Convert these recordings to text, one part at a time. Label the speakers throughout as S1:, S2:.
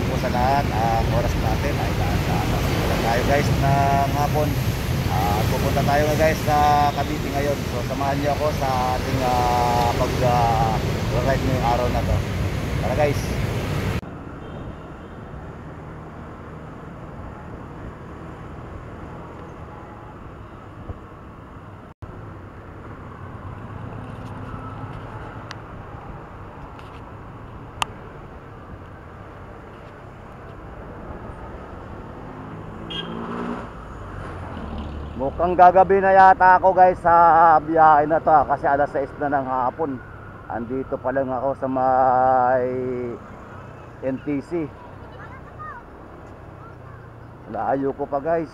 S1: po sa lahat. Ang oras natin ay nasa tayo guys ng hapon. Pupunta tayo guys sa Cavite ngayon. So samahan niyo ako sa ating pag-ride ngayong araw na to. Tara guys. Mukhang gagabi na yata ako guys sa biyahe na to kasi alas 6 na ng hapon. Andito pa lang ako sa may NTC. Layo ko pa guys.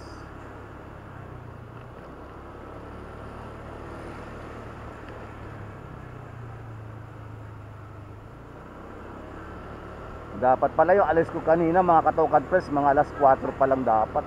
S1: Dapat pala yung alis ko kanina mga katokad press, mga alas 4 pa lang dapat.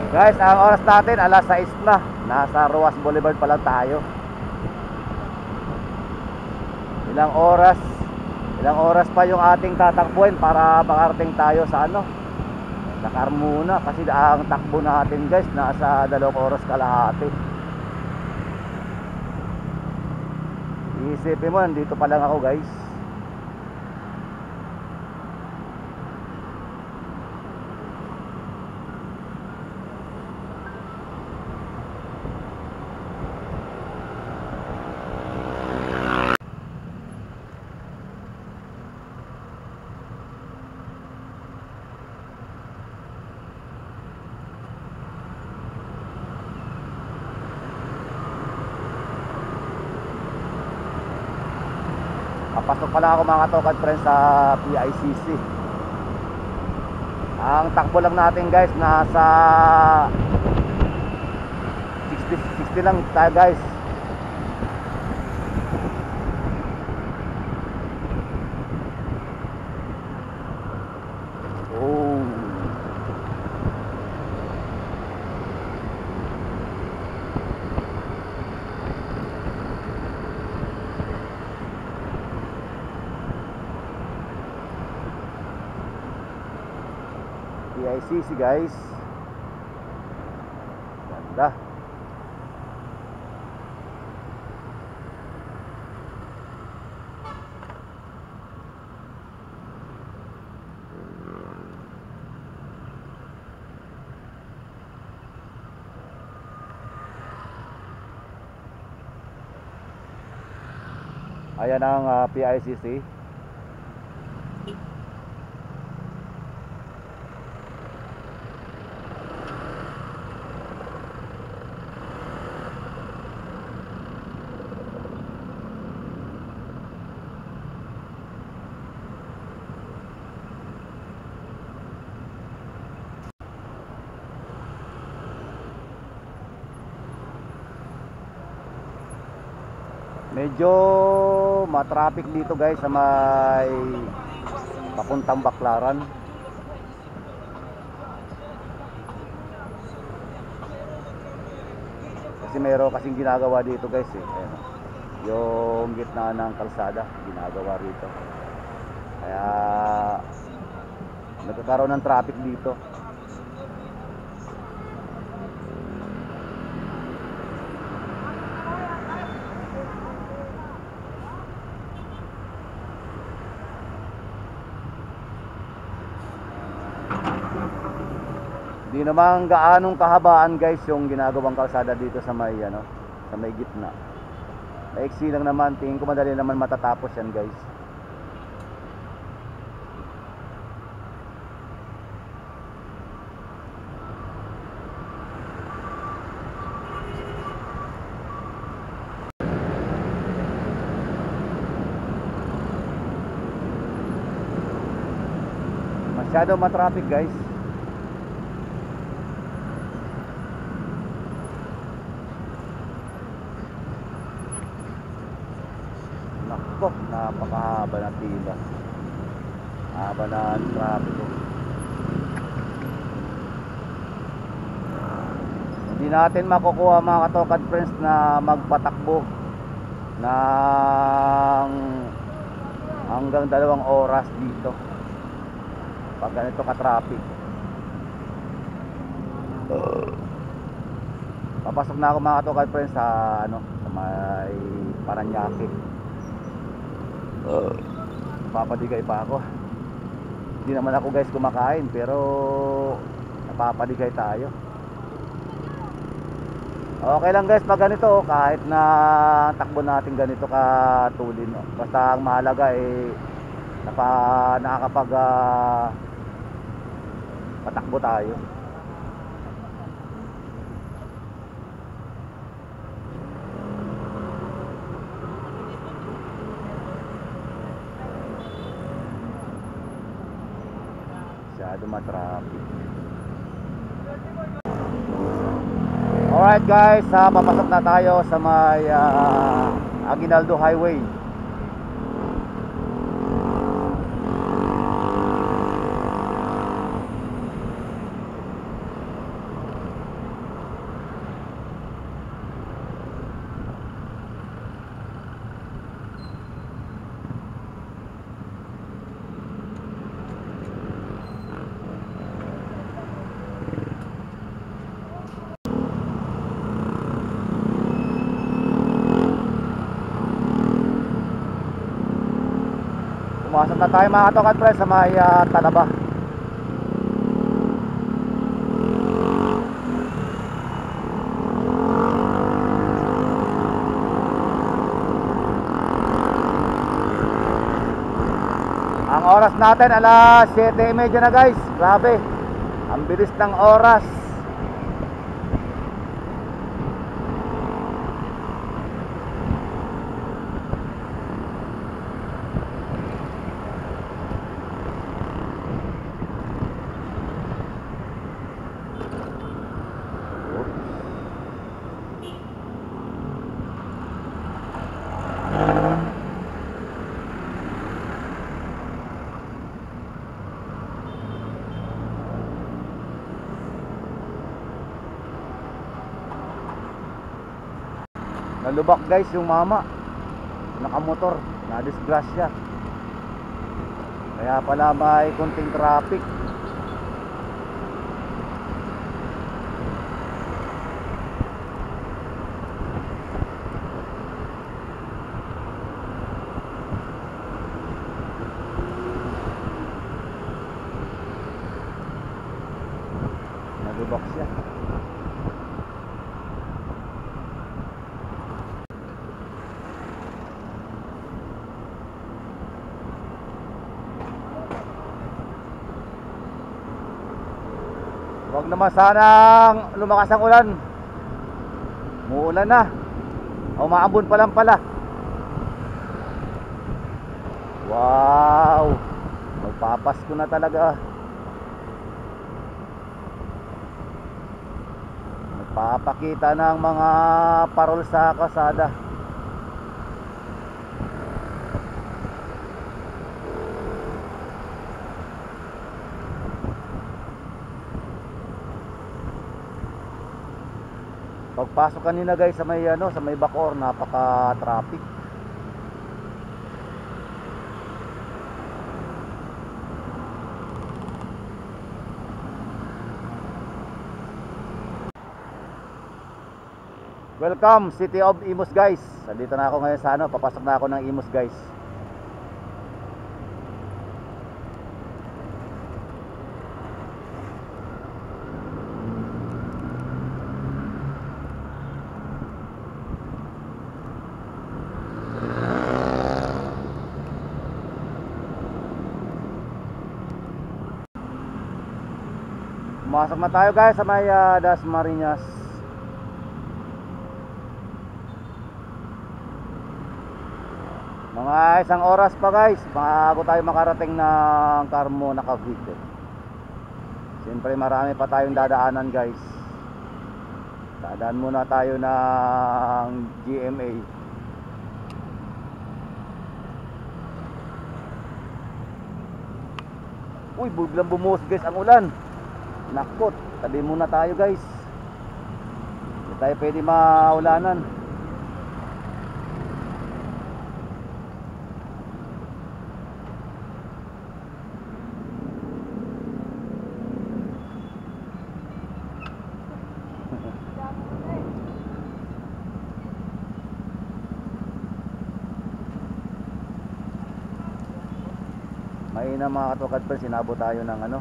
S1: Guys, ang oras natin alas 6 na. Nasa Roas Boulevard pa lang tayo. Ilang oras pa yung ating tatakbuhin para makarating tayo sa sa Carmona. Kasi ang takbo natin guys nasa 2 oras kalahati. Isipin mo, nandito pa lang ako guys. Papasok pala ako mga katokad friends sa PICC. Ang takbo lang natin guys nasa 60 lang tayo guys. Oh. PICC guys. Ganda. Ayan ang PICC. Medyo matraffic dito guys sa may papuntang Baclaran. Kasi meron kasing ginagawa dito guys eh. Ayan, yung gitna ng kalsada ginagawa rito. Kaya nagkakaroon ng traffic dito. Hindi naman gaanong kahabaan guys yung ginagawang kalsada dito sa may sa may gitna. Maiksi lang naman, tingin ko madali naman matatapos yan guys. Masyado matraffic guys. Nako, napakahaba na pila. Haba na ang traffic. Hindi natin makukuha mga katokad friends na magpatakbo ng hanggang 2 oras dito pag ganito ka-traffic. Papasok na ako mga katokad friends sa sa may Paranaque. Napapadigay pa ako. Hindi naman ako guys kumakain, pero napapadigay tayo. Okay lang guys pag ganito, kahit na takbo natin ganito katulin, basta ang mahalaga nakakapag patakbo tayo. Masyado matraffic. Alright guys, papasok na tayo sa may Aguinaldo Highway. Pumasok na tayo mga katokad friends sa may Talaba. Ang oras natin alas 7:30 na guys. Grabe, ang bilis ng oras. Nalubak guys yung mama, nakamotor, na-disgrasya. Kaya pala may konting traffic. Huwag naman sanang lumakas ang ulan. Muulan na. Umaambon pa lang pala. Wow, magpapasko na talaga. Magpapakita ng mga parol sa kalsada. Pagpasok kanina guys sa may sa may Bacoor, napaka-traffic. Welcome City of Imus guys. Nandito na ako ngayon sa papasok na ako ng Imus guys. Pumasok na tayo guys sa may Dasmariñas. Mga isang oras pa guys bago tayo makarating ng Carmona, Cavite. Siyempre marami pa tayong dadaanan guys. Dadaan muna tayo ng GMA. Uy, biglang bumuhos guys ang ulan. Nakot, tabi muna tayo guys. Hindi tayo pwede maulanan. Mainam mga katukad pa, sinabot tayo ng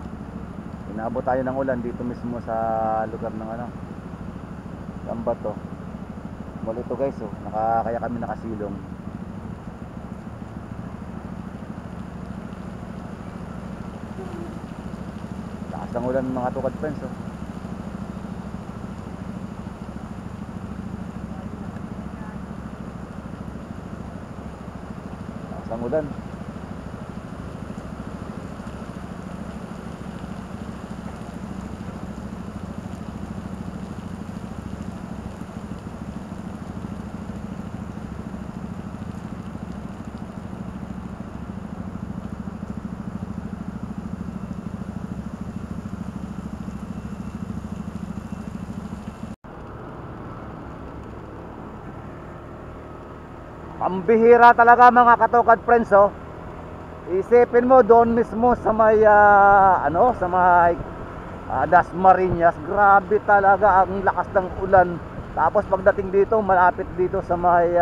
S1: inabot tayo ng ulan dito mismo sa lugar ng saan ba to? Mall ito guys, kaya kami nakasilong. Lakas ng ulan mga tukad friends Lakas ng ulan. Pambihira talaga mga katukad friends Isipin mo doon mismo sa may sa may Dasmariñas, grabe talaga ang lakas ng ulan. Tapos pagdating dito, malapit dito sa may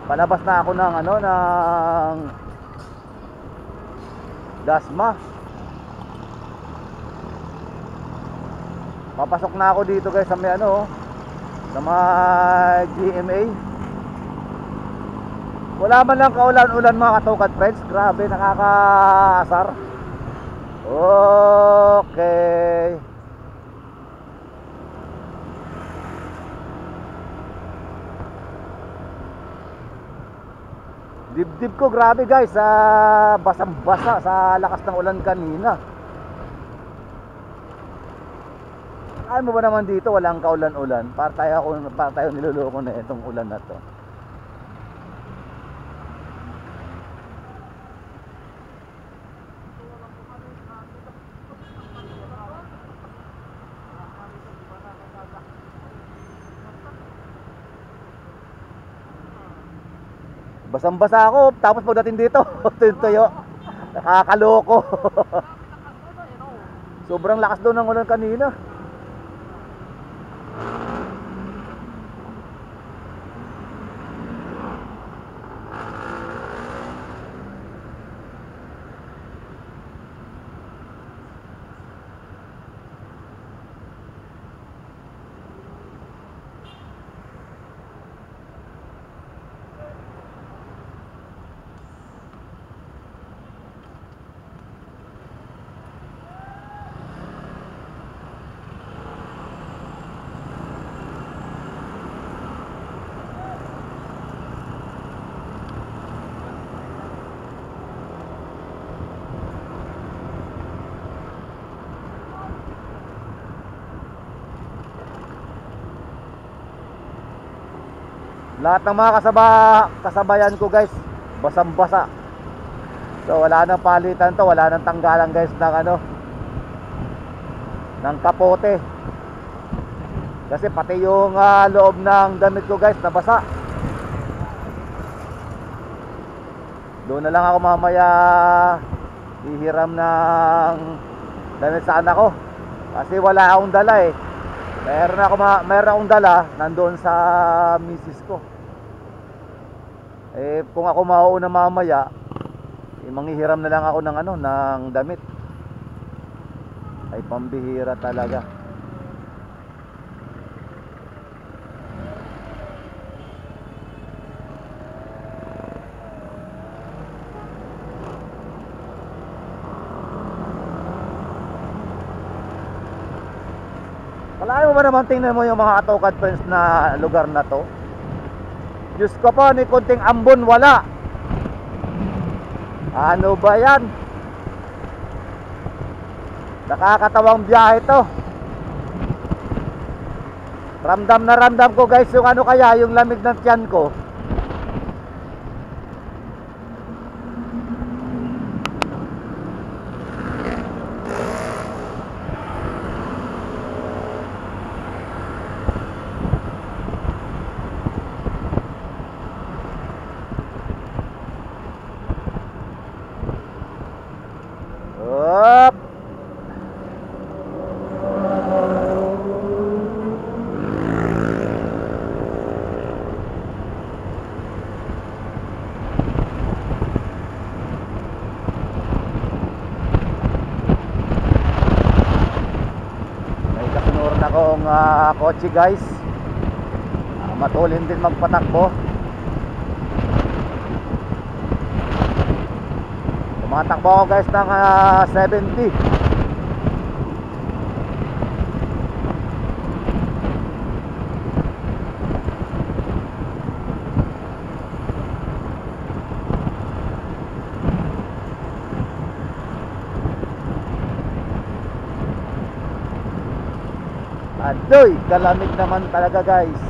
S1: palabas na ako ng ng Dasma. Papasok na ako dito guys sa may sa may GMA. Wala man lang kaulan-ulan mga katukad friends. Grabe, nakakaasar. Okay. Dibdib ko grabe guys, basang-basa sa lakas ng ulan kanina. Ay mo ba naman dito walang kaulan-ulan? Para tayo niloloko na itong ulan na to. Basang-basa ako, tapos pagdating dito, tuyo, nakakaloko. Sobrang lakas doon ng ulan kanina. Lahat ng mga kasabayan ko guys, basang-basa. So wala nang palitan to, wala nang tanggalan guys ng ano, ng kapote. Kasi pati yung loob ng damit ko guys nabasa. Doon na lang ako mamaya hihiram ng damit sa anak ko. Kasi wala akong dala eh. Meron akong dala nandoon sa misis ko. Eh kung ako mauuna mamaya, manghihiram na lang ako ng ano, ng damit. Ay pambihira talaga. Kalahin mo ba naman, tingnan mo yung mga AutoCAD friends na lugar na to. Diyos ko po, ni kunting ambon wala. Ano ba yan? Nakakatawang biyahe to. Ramdam na ramdam ko guys yung ano kaya, yung lamig ng tiyan ko. Up. May kasunod akong kotse guys. Matulin din magpatakbo. Tumatakbo ako guys ng 70. Adoy, kalamig naman talaga guys.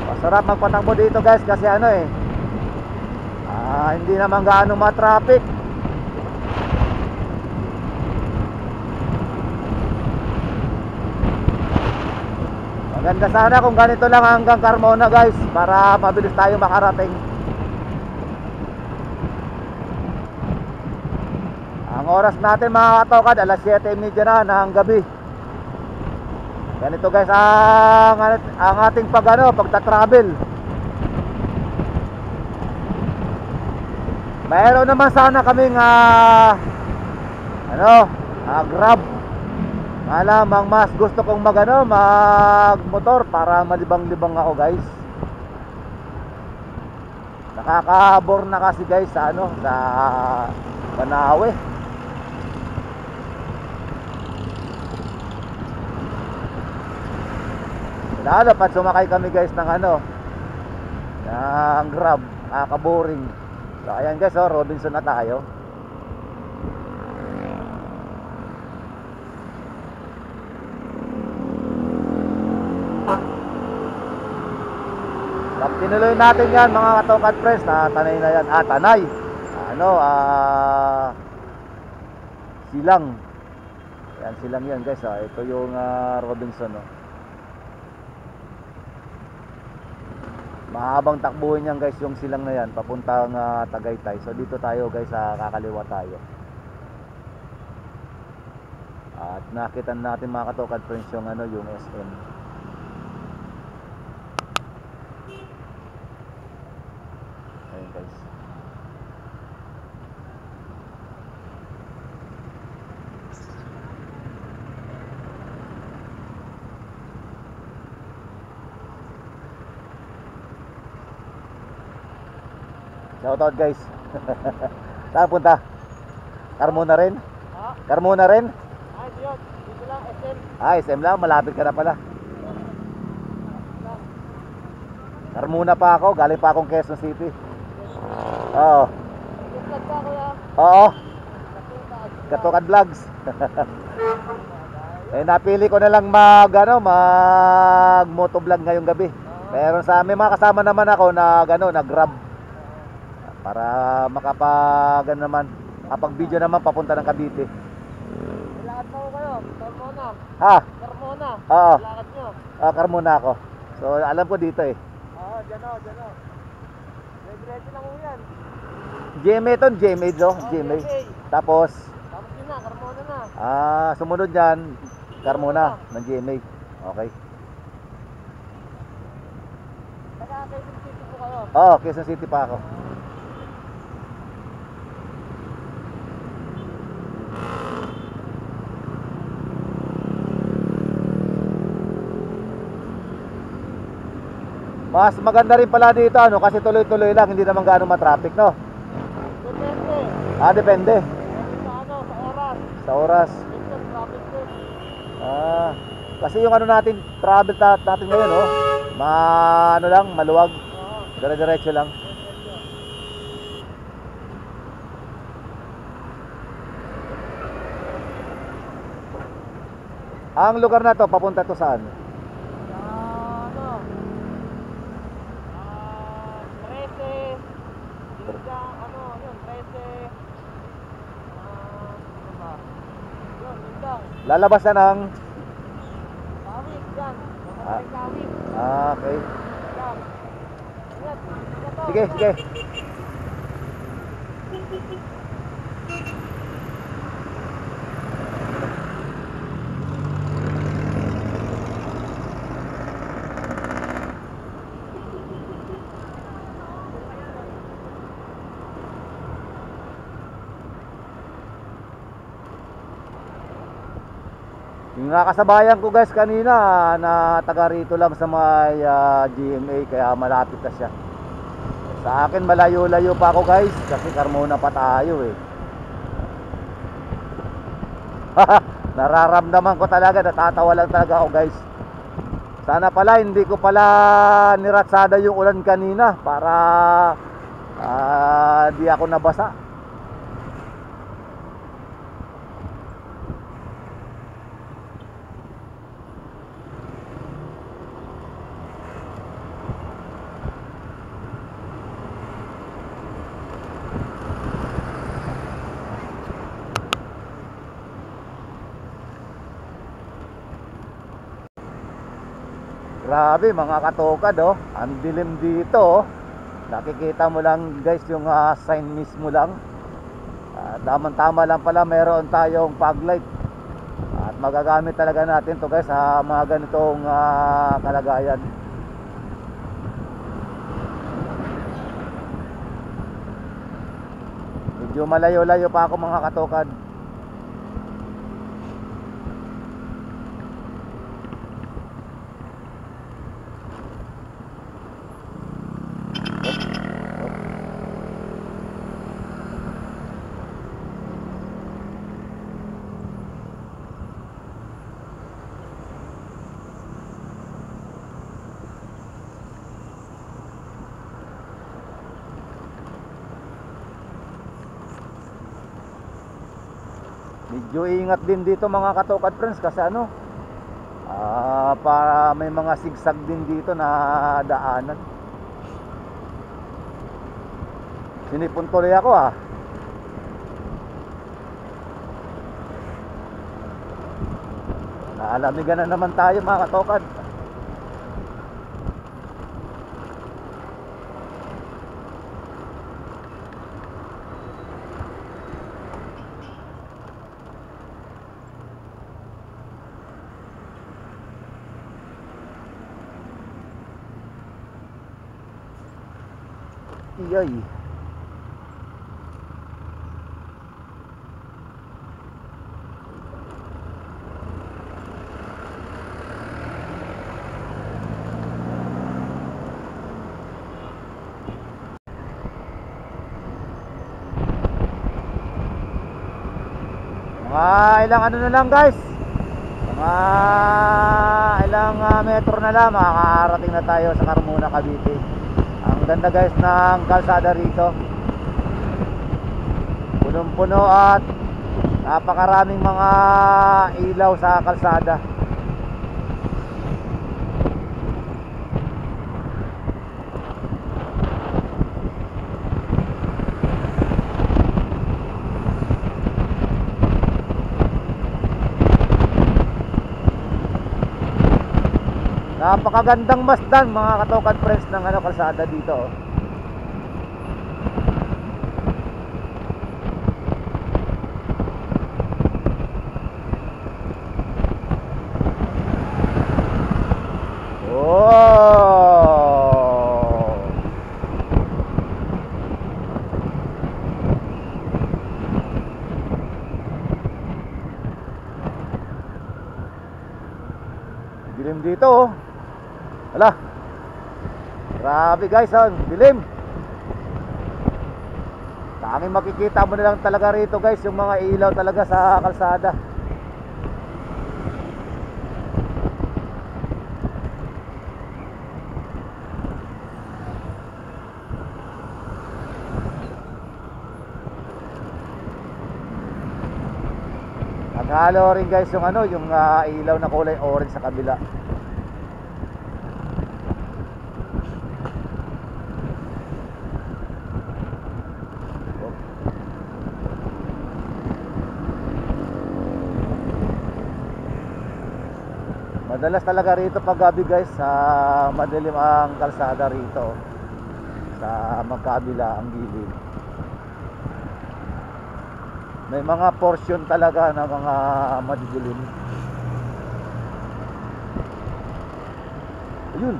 S1: Masarap magpatakbo dito guys kasi ano eh, hindi naman gaano ma-traffic. Maganda sana kung ganito lang hanggang Carmona guys, para mabilis tayo makarating. Ang oras natin mga AutoCAD, alas 7:30 na ng gabi. Ganito guys ang ating pagta-travel. Mayroon naman sana kaming Grab. Malamang mas gusto kong magmotor para malibang-libang ako guys. Nakaka-bore na kasi guys sa Banawe. Lalo pag sumakay kami guys ng Grab, nakaka-boring. So ayan guys, Robinson na tayo. Tinuloy natin yan mga AutoCAD friends. Tanay na yan. Tanay. Silang. Yan, silang yan guys. Ito yung Robinson. Mahabang takbuhin yan guys yung silang na yan papuntang Tagaytay. So dito tayo guys, kakaliwa tayo. At nakita natin mga AutoCAD friends yung yung SM. Ayun guys. Shoutout guys. Saan punta? Carmona rin? Carmona rin? Dito lang, SM. SM lang, malapit ka na pala. Carmona pa ako, galing pa akong Quezon City. Oo.
S2: Vlog ka kuya.
S1: Oo.
S2: Katulad.
S1: Katukad Vlogs. Eh napili ko na lang mag motovlog ngayong gabi. Pero sa may mga kasama naman ako nag-grab para naman kapag video naman papunta ng Cavite.
S2: Lakad na ko kayo. Carmona.
S1: Ha?
S2: Carmona.
S1: Oo.
S2: Lakad nyo.
S1: Carmona ako. So alam ko dito eh.
S2: Oo, dyan o, dyan o. Diretso lang mo yan.
S1: GMA to, GMA do, GMA. Tapos
S2: Tapos yun na, Carmona na.
S1: sumunod yan Carmona ng GMA. Okay.
S2: Taga Quezon City po kayo.
S1: Oo, Quezon City pa ako. Mas maganda rin pala dito kasi tuloy-tuloy lang, hindi naman gaano ma-traffic, no?
S2: Depende.
S1: Depende.
S2: Depende sa ano, sa oras.
S1: Sa oras.
S2: Minsan traffic din.
S1: Kasi yung natin, travel natin ngayon, lang, maluwag.
S2: Oo.
S1: Dire-diretso lang. Ang lugar na to, papunta to saan?
S2: Sa ano? 13. Lindang, ano, yun, 13. Ano ba? Yun, Lindang.
S1: Lalabas na ng...
S2: Kawit, yan.
S1: Ah.
S2: Kawit.
S1: Okay.
S2: Yan. Ingat. Ingat to,
S1: Sige,
S2: ingat.
S1: sige. Yung nakasabayan ko guys kanina na taga rito lang sa may GMA kaya malapit na siya. Sa akin malayo-layo pa ako guys kasi Carmona pa tayo eh. Nararamdaman ko talaga, natatawa lang talaga ako guys. Sana pala hindi ko pala niratsada yung ulan kanina para di ako nabasa. Grabe mga katokad ang dilim dito Nakikita mo lang guys yung sign mismo lang. Tamang-tama lang pala meron tayong fog light. At magagamit talaga natin to guys sa mga ganitong kalagayan. Medyo malayo-layo pa ako mga katokad. Medyo ingat din dito mga katokad friends kasi para may mga sigsag din dito na daanan. Sinipon tuloy ako Naalamigan na naman tayo mga katokad. Iyay. Ilang na lang guys, mga ilang metro na lang makakarating na tayo sa Carmona, Cavite. Ang ganda guys ng kalsada rito. punong-puno at napakaraming mga ilaw sa kalsada. Napakagandang masdan mga katokan friends ng kalsada dito, oh. Oh. Dilim dito, oh. Hala. Grabe guys, oh, dilim. Tanging makikita mo na lang talaga rito guys yung mga ilaw talaga sa kalsada. Naghalo rin guys yung yung ilaw na kulay orange sa kabila. Madalas talaga rito pag gabi guys, madilim ang kalsada rito sa magkabila ang gilid. May mga portion talaga na mga madidilim. Ayun.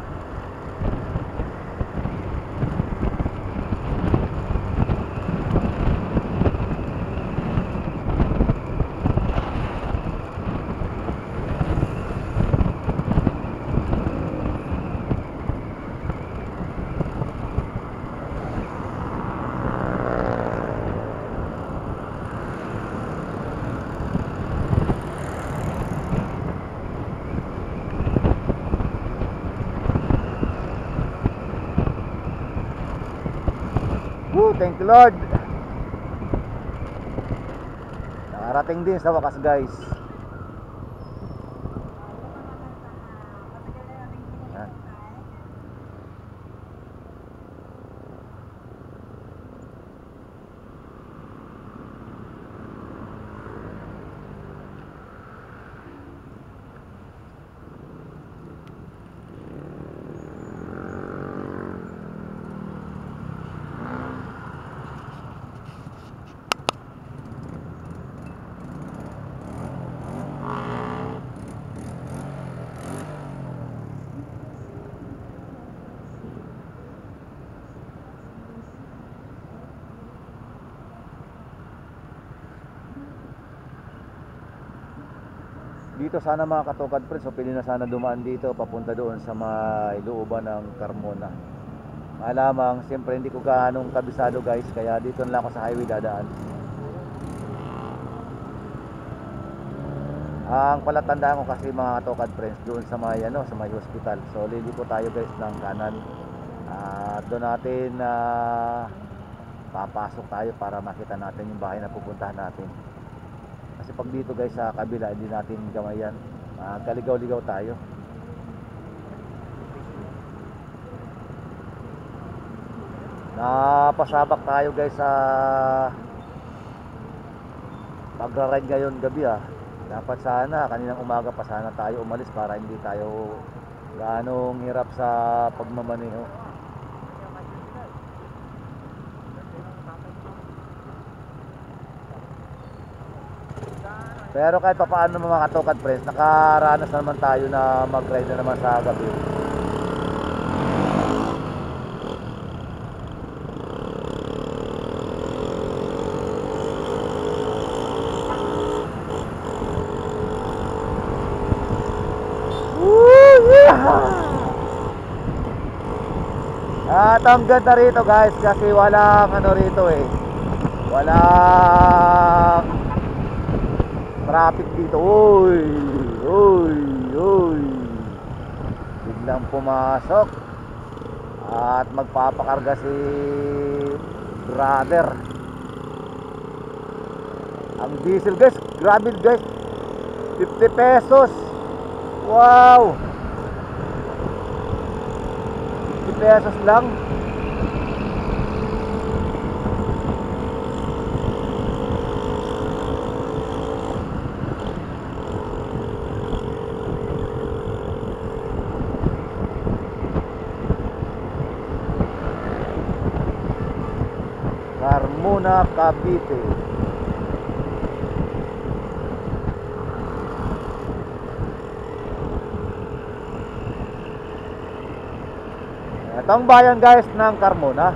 S1: Thank you Lord. Nakarating din sa wakas guys. Yan. Dito sana mga katokad friends, so pwede na sana dumaan dito papunta doon sa may looban ng Carmona. Malamang siyempre hindi ko gaanong kabisado guys, kaya dito na lang ako sa highway dadaan. Ang palatandaan ko kasi mga katokad friends, doon sa may sa may hospital. So liliko tayo guys ng kanan. At doon natin papasok tayo para makita natin yung bahay na pupuntahan natin. Kasi pag dito guys sa kabila hindi natin gamayan, kaligaw-ligaw tayo. Napasabak tayo guys sa pagra-ride ngayon gabi. Dapat sana kaninang umaga pa sana tayo umalis para hindi tayo gaanong hirap sa pagmamaneho. Pero kahit pa paano mga katokad friends, nakaranas na naman tayo na mag-ride na naman sa gabi. At ang ganda rito guys kasi walang rito walang traffic dito. Uy. Biglang pumasok at magpapakarga si brother. Ang diesel guys, grabe guys, 50 pesos. Wow, 50 pesos lang. Carmona, Cavite. Ito ang bayan guys ng Carmona.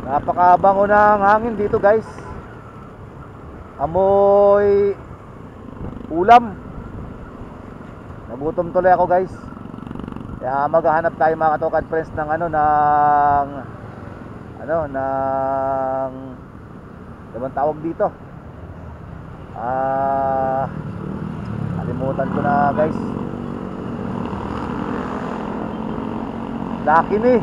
S1: Napakabango ng hangin dito guys. Amoy ulam. Nagutom tuloy ako guys. Kaya maghahanap tayo mga katokan friends ng ano tawag dito. Kalimutan ko na guys. Lucky me.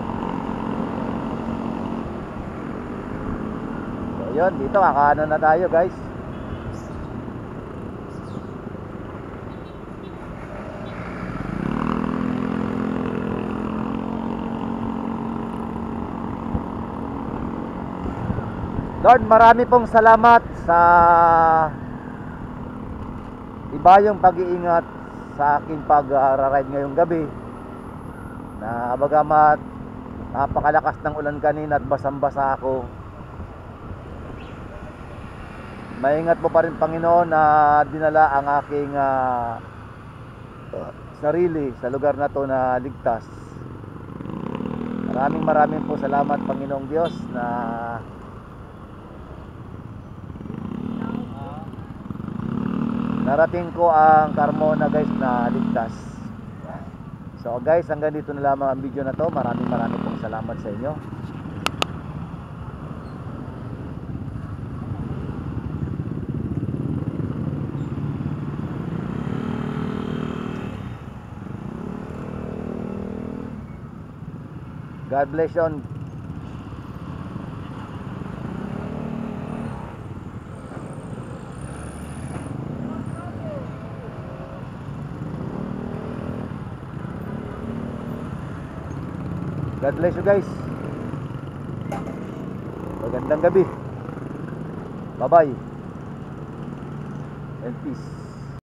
S1: So yun, dito kakaano na tayo guys. Lord, marami pong salamat sa ibayong pag-iingat sa aking pag-ride ngayong gabi. Na bagamat napakalakas ng ulan kanina at basang-basa ako, maingat mo pa rin Panginoon na dinala ang aking sarili sa lugar na to na ligtas. Maraming po salamat Panginoong Diyos na narating ko ang Carmona guys na ligtas. So guys, hanggang dito na lamang ang video na to. Maraming pong salamat sa inyo. God bless you. God bless you guys. Magandang gabi. Bye bye and peace.